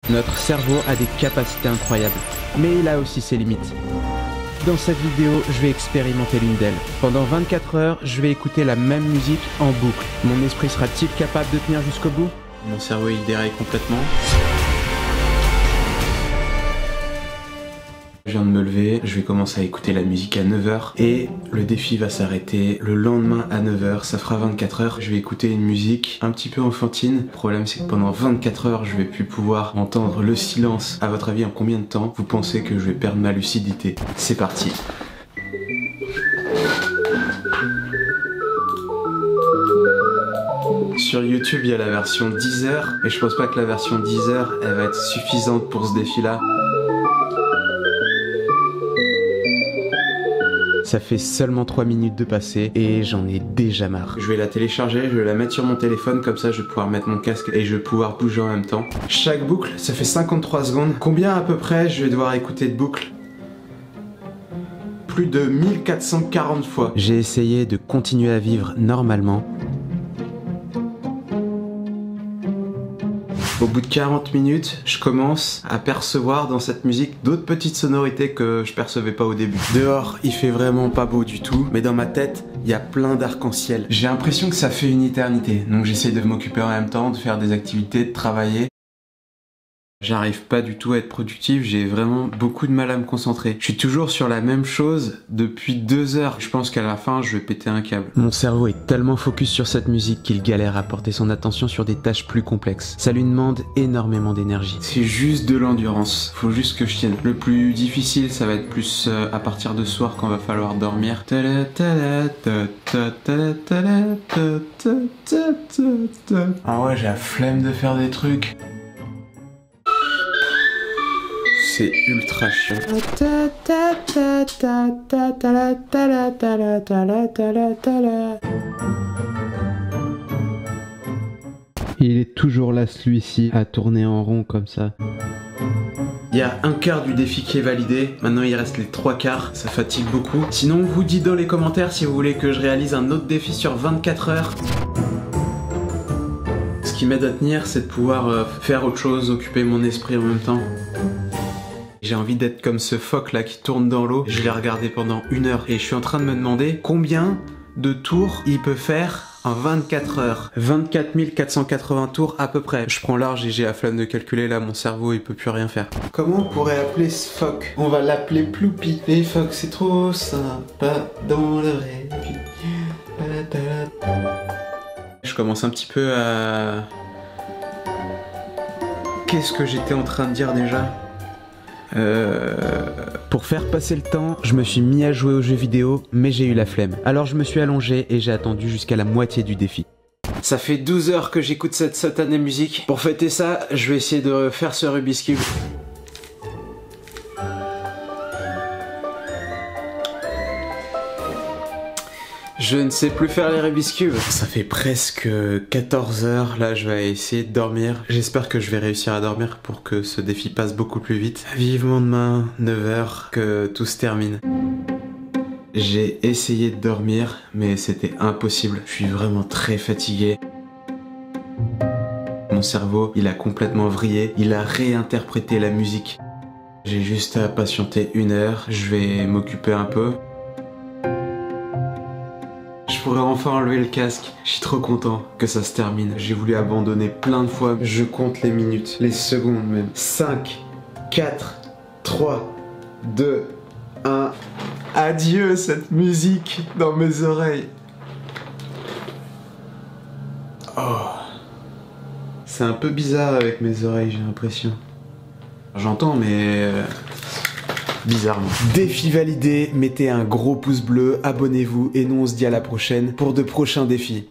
Notre cerveau a des capacités incroyables, mais il a aussi ses limites. Dans cette vidéo, je vais expérimenter l'une d'elles. Pendant 24 heures, je vais écouter la même musique en boucle. Mon esprit sera-t-il capable de tenir jusqu'au bout? Mon cerveau il déraille complètement. Je viens de me lever, je vais commencer à écouter la musique à 9h et le défi va s'arrêter le lendemain à 9h, ça fera 24 heures. Je vais écouter une musique un petit peu enfantine. Le problème c'est que pendant 24 heures, je vais plus pouvoir entendre le silence. À votre avis, en combien de temps vous pensez que je vais perdre ma lucidité? C'est parti. Sur YouTube, il y a la version 10h et je pense pas que la version 10h, elle va être suffisante pour ce défi-là. Ça fait seulement 3 minutes de passer et j'en ai déjà marre. Je vais la télécharger, je vais la mettre sur mon téléphone, comme ça je vais pouvoir mettre mon casque et je vais pouvoir bouger en même temps. Chaque boucle, ça fait 53 secondes. Combien à peu près je vais devoir écouter de boucles? Plus de 1440 fois. J'ai essayé de continuer à vivre normalement. Au bout de 40 minutes, je commence à percevoir dans cette musique d'autres petites sonorités que je percevais pas au début. Dehors, il fait vraiment pas beau du tout, mais dans ma tête, il y a plein d'arc-en-ciel. J'ai l'impression que ça fait une éternité, donc j'essaie de m'occuper en même temps, de faire des activités, de travailler. J'arrive pas du tout à être productif, j'ai vraiment beaucoup de mal à me concentrer. Je suis toujours sur la même chose depuis 2 heures. Je pense qu'à la fin, je vais péter un câble. Mon cerveau est tellement focus sur cette musique qu'il galère à porter son attention sur des tâches plus complexes. Ça lui demande énormément d'énergie. C'est juste de l'endurance, faut juste que je tienne. Le plus difficile, ça va être plus à partir de ce soir quand va falloir dormir. Ah ouais, j'ai la flemme de faire des trucs. C'est ultra chiant. Il est toujours là celui-ci à tourner en rond comme ça. Il y a un quart du défi qui est validé, maintenant il reste les 3 quarts, ça fatigue beaucoup. Sinon vous dites dans les commentaires si vous voulez que je réalise un autre défi sur 24 heures. Ce qui m'aide à tenir, c'est de pouvoir faire autre chose, occuper mon esprit en même temps. J'ai envie d'être comme ce phoque là qui tourne dans l'eau. Je l'ai regardé pendant 1 heure et je suis en train de me demander combien de tours il peut faire en 24 heures. 24 480 tours à peu près. Je prends large et j'ai la flemme de calculer là, mon cerveau il peut plus rien faire. Comment on pourrait appeler ce phoque? On va l'appeler Ploupi. Les phoques c'est trop sympa dans la vraie vie. Je commence un petit peu à... Qu'est-ce que j'étais en train de dire déjà? Pour faire passer le temps, je me suis mis à jouer aux jeux vidéo, mais j'ai eu la flemme. Alors je me suis allongé et j'ai attendu jusqu'à la moitié du défi. Ça fait 12 heures que j'écoute cette satanée musique. Pour fêter ça, je vais essayer de faire ce Rubik's Cube. Je ne sais plus faire les Rubik's Cube. Ça fait presque 14 heures, là je vais essayer de dormir. J'espère que je vais réussir à dormir pour que ce défi passe beaucoup plus vite. Vivement demain, 9h, que tout se termine. J'ai essayé de dormir, mais c'était impossible. Je suis vraiment très fatigué. Mon cerveau, il a complètement vrillé. Il a réinterprété la musique. J'ai juste à patienter 1 heure. Je vais m'occuper un peu. Je pourrais enfin enlever le casque. Je suis trop content que ça se termine. J'ai voulu abandonner plein de fois. Je compte les minutes, les secondes même. 5, 4, 3, 2, 1. Adieu cette musique dans mes oreilles. Oh. C'est un peu bizarre avec mes oreilles, j'ai l'impression. J'entends mais... bizarrement. Défi validé, mettez un gros pouce bleu, abonnez-vous et nous on se dit à la prochaine pour de prochains défis.